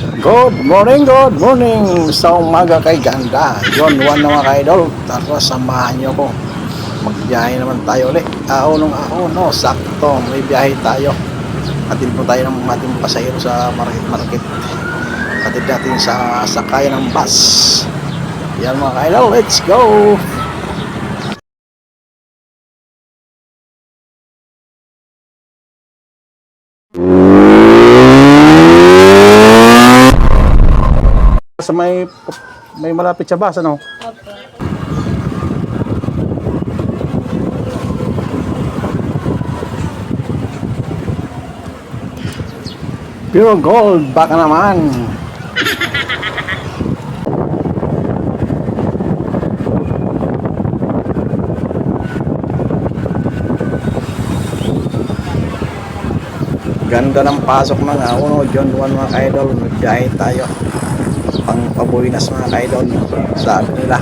Good morning sa umaga kay ganda. Yon, one na mga ka-idol. Tara, samahan nyo ko. Magbiyahe naman tayo ulit. Ako no, sakto. May biyahe tayo. Atid po tayo ng ating pasahero sa market. Atid natin sa sakayan ng bus. Yan mga ka-idol, let's go! Sa may malapit sa bus, ano? Opo. Pure gold, baka naman. Ganda ng pasok ng John 1 mga ka-idol. Magbiyahe tayo pang Pabuinas mga ka-idol, sabi nila.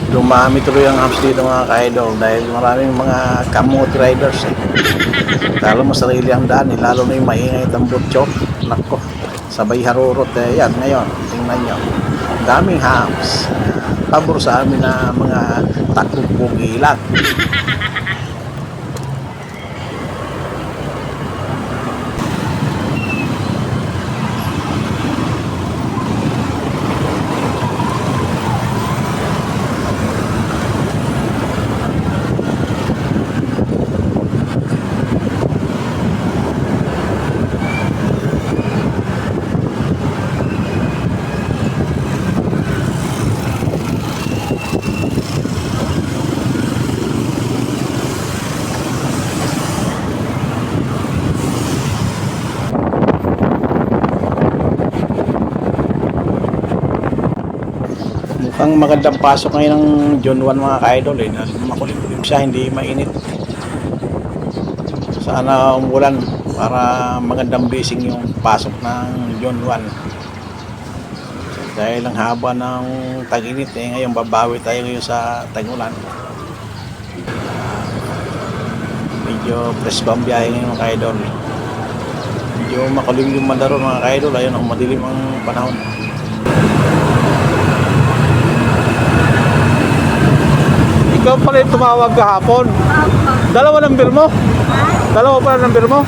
Dumami tuloy ang hubs dito mga ka-idol dahil maraming mga kamote riders lalo mo sarili ang daan lalo na yung maingay itang butchok. Nako, sabay harurot yan ngayon, tingnan nyo daming hubs, pabor sa amin na mga takbong pugilat. Ang magandang pasok ngayon ng John 1 mga ka-idol makulimlim siya, hindi mainit. Sana umulan para magandang blessing yung pasok ng John 1 dahil ang haba ng tag-init ngayon babawi tayo ngayon sa tag-ulan. Medyo presko ang biyahe ngayon mga ka-idol, medyo makulimlim mandaro mga ka-idol. Ayun, madilim ang panahon. Ikaw pala yung tumawag kahapon. Dalawa number mo? Dalawa pala number mo?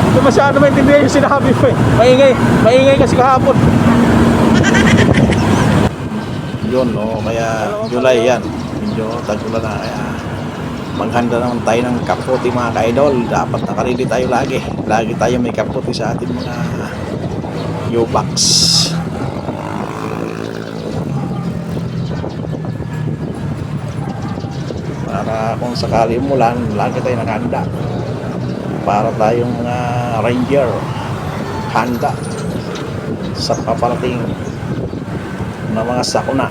Hindi masyado maintindihan yung sinabi ko Maingay kasi kahapon. Yun, kaya July yan. Medyo tag-ulan na, kaya maghanda naman tayo ng kaputi mga ka-idol. Dapat nakarili tayo lagi. Lagi tayo may kaputi sa ating mga U-Box. Para kung sakali umulan, lagi tayo nakahanda. Para tayong mga ranger, handa sa paparating na mga sakuna.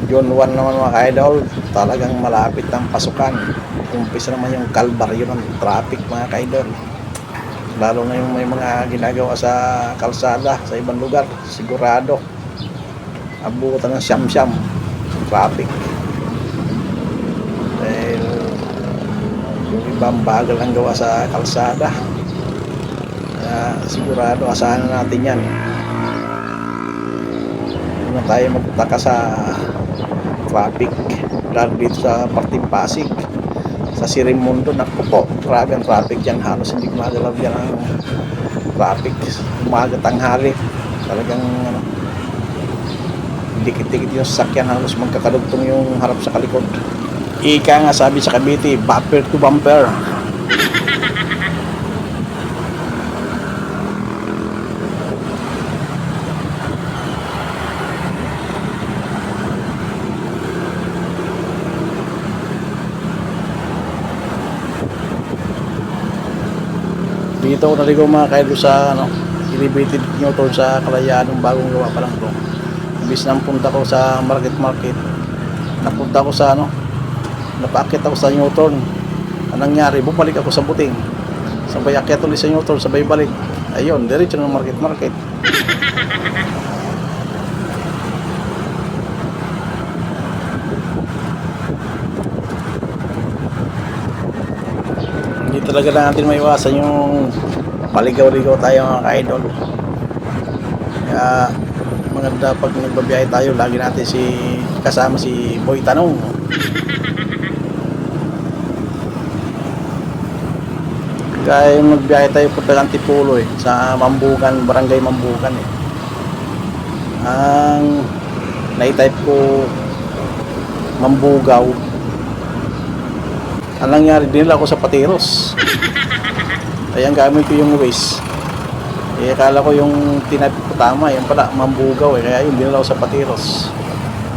John 1 naman mga ka-idol, talagang malapit ang pasukan. Umpisa naman yung kalbaryo ng traffic mga ka-idol, lalo na yung may mga ginagawa sa kalsada sa ibang lugar. Sigurado abutan ng siyam-siyam traffic dahil yung ibang bagal ang gawa sa kalsada. Kaya sigurado asahan natin yan. Hindi na tayo magtaka sa traffic lalo dito sa parting Pasig, sa Sirimundo. Naku po, grabe ang traffic dyan. Halos hindi gumagalaw dyan ang traffic umaga tanghali. Talagang dikit-dikit yung sasakyan, halos magkakadugtong yung harap sa kalikod. Ika nga sabi sa Cavite, bumper to bumper. dito ako naligaw mga kaidol sa elevated Newton sa Kalayaan ng bagong gawa pa lang to. Imbis na punta ko sa market, napunta ko sa napakit ako sa Newton. Anong nangyari? Bumalik ako sa Buting. Sabay akyat ulit sa Newton, sabay balik. Ayun, diretso ng market. Hindi talaga natin maiwasan yung maligaw-ligaw tayo mga ka-idol. Kaya maganda pag nagbabiyahe tayo, lagi natin kasama si Boy Tanong. Kaya magbiyahe tayo punta ng Antipolo sa Mambugan, Barangay Mambugan Ang nai-type ko Mambugaw. Ang nangyari, dinala ako sa Patiros. Ayan, gamit ko yung Waze. Akala ko yung tinap ko tama, yan pala, Mambugaw Kaya yun, dinala ako sa Patiros.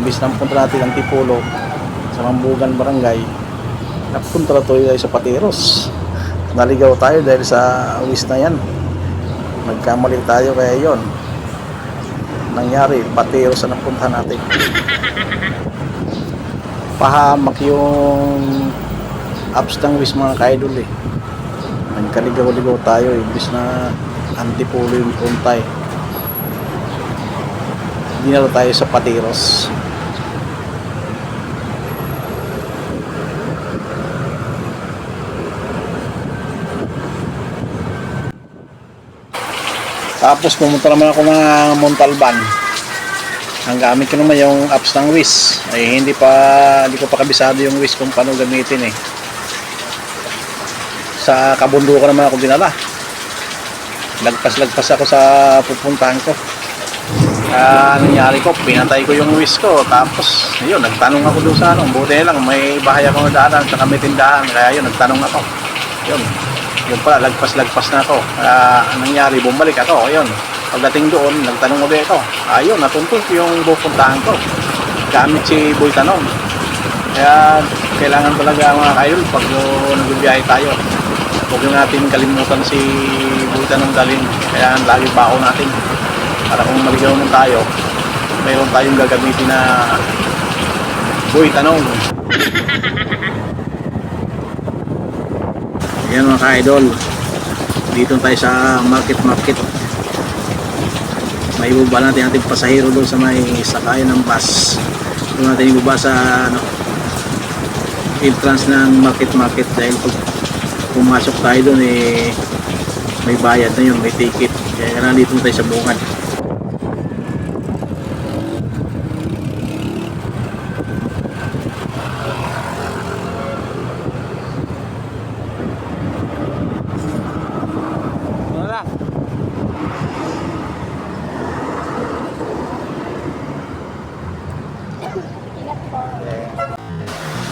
Imbis na punta natin ang Tipolo sa Mambugan Barangay, napunta na tayo sa Patiros. Naligaw tayo dahil sa Waze na yan. Nagkamali tayo, kaya yun nangyari, Patiros na napunta natin. Pahamak yung apps ng Waze mga ka-idol Nagkaligaw-ligaw tayo imbis na Antipolo yung puntay. Dinalo tayo sa Patiros. Tapos pumunta naman ako ng Montalban. Ang gamit ko naman yung apps ng Waze. Hindi ko pa kabisado yung Waze kung paano gamitin Sa kabundukan naman ako dinala. Lagpas ako sa pupuntahan ko. Nangyari ko, pinatay ko yung Waze ko. Tapos, yun, nagtanong ako doon sa buti lang, may bahay ako na daanan, saka may tindahan. Kaya yun, nagtanong ako. Yun pala, lagpas na ako. Nangyari, bumalik ako. Yun, pagdating doon, nagtanong ulit ako. Ayun, natuntun ko yung pupuntahan ko. Gamit si Boy Tanong. Kaya, kailangan talaga mga kaidol pag nagbibiyahe tayo. Huwag natin kalimutan si Boy Tanong dalhin. Kaya lagi baon natin. Para kung maligaw naman tayo, mayroon tayong gagamitin na Boy Tanong. Ayan mga ka-idol, dito tayo sa market. May ibaba natin ating pasahero doon sa may sakayan ng bus. Doon natin ibaba sa entrance ng market dahil pag pumasok tayo doon may bayad na yun, may ticket. Kaya nandito tayo sa bungad.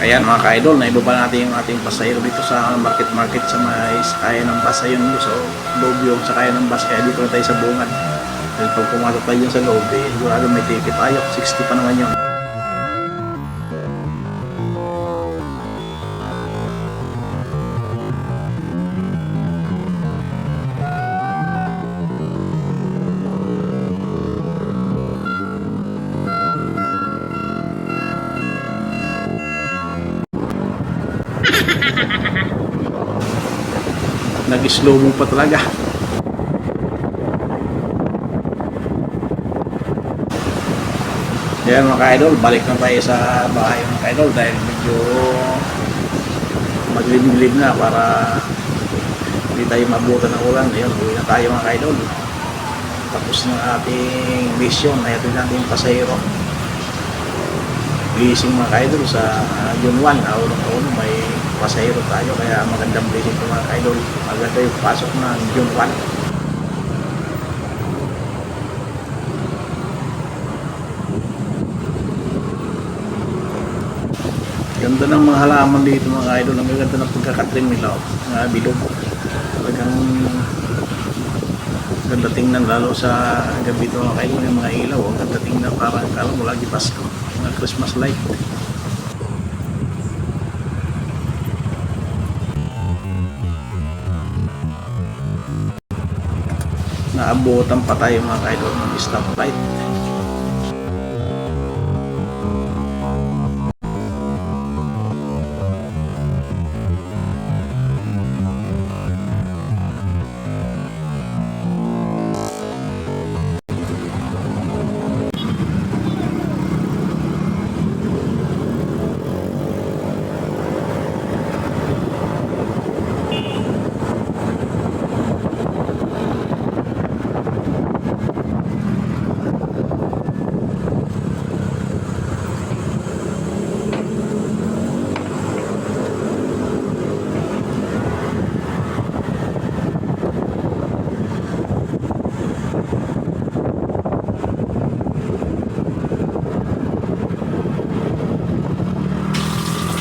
Ayan mga ka-idol, naibaba natin yung ating pasahero dito sa market sa may sakaya ng bus. Ayun so loob yung sakaya ng bus, kaya dito na tayo sa bungad. Dahil pag pumasok tayo sa loob, sigurado may ticket tayo, 60 pa naman yun. Nag-slow mo pa talaga. Yan mga ka-idol, balik na tayo sa bahay mga ka-idol dahil medyo maglim-lim na para hindi tayo mabutan ng ulan. Ayun, uwi na tayo mga ka-idol. Tapos ng ating mission, ito natin pasahero. Blessing mga ka-idol sa June 1, aulong-aulong may pasahero tayo, kaya magandang blessing ito mga ka-idol. Maganda yung pasok ng June 1. Ganda ng mga halaman dito mga ka-idol. Ang ganda ng pagkakatrim nila, mga bilog. Talagang ganda tingnan, lalo sa gabi ito mga ka-idol, yung mga ilaw. Ang ganda tingnan, parang kala mo lagi Pasko, mga Christmas light. naabutan pa tayo mga ka-idol ng stoplight.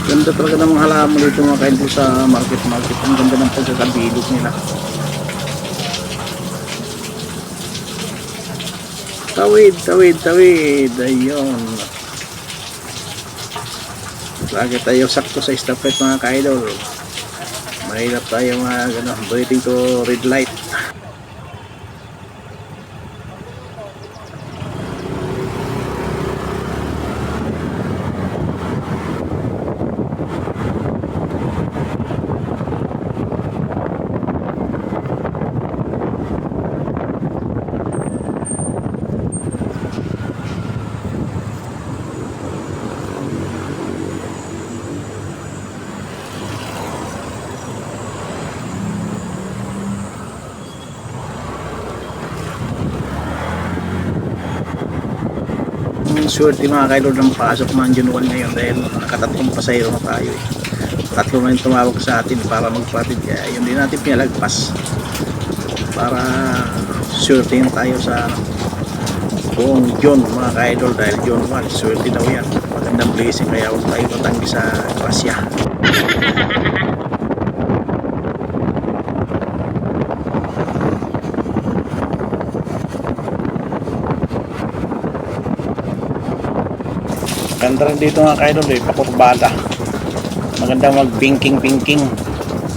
Ganda talaga ng mga halaman dito mga ka-idol sa market. Ang ganda ng pagkakabilog nila. Tawid. Ayun. Lagi tayo sakto sa stoplight mga ka-idol. Mahirap tayo waiting to red light. Swerte mga ka-idol ng pasok ng June 1 ngayon dahil nakatatlong pasayro na tayo eh. Tatlo na yung tumawag sa atin para magpatid, kaya yun din natin pinalagpas para swerte tayo sa buong June mga ka-idol dahil June 1 swerte daw yan, magandang blessing, kaya huwag tayo matanggi sa grasya. Ganda rin dito mga ka-idol eh, pakurbada. Magandang mag-binking.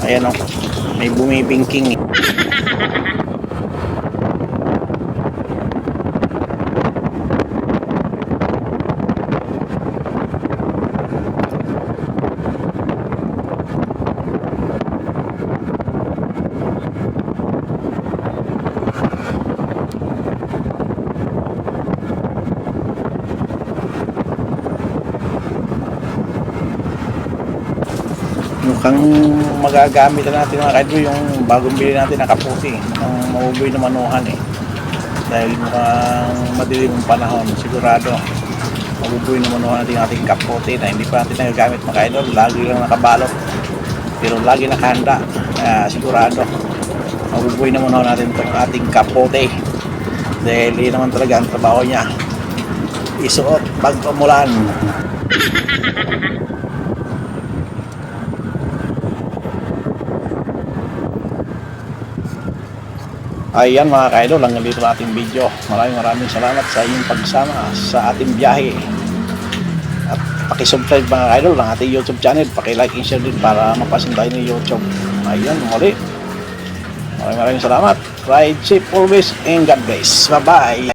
Ayan o, may bumibinking eh. Mukhang magagamit na natin mga ka-idol yung bagong bili natin na kaputi ng mabubuhay na manuhan eh, dahil mukhang madilim ang panahon. Sigurado mabubuhay na manuhan natin ating kaputi na hindi pa natin nagagamit mga ka-idol. Lagi lang nakabalot pero lagi nakahanda, sigurado mabubuhay na manuhan natin itong ating kaputi dahil yun naman talaga ang trabaho niya, isuot pag umulan. Ayan mga ka-idol, hanggang dito na ating video. Maraming salamat sa inyong pagsama sa ating biyahe. At pakisubscribe mga ka-idol ng ating YouTube channel. Pakilike and share din para mapasin tayo ng YouTube. Ayan, muli. Maraming salamat. Ride safe always and God bless. Bye-bye.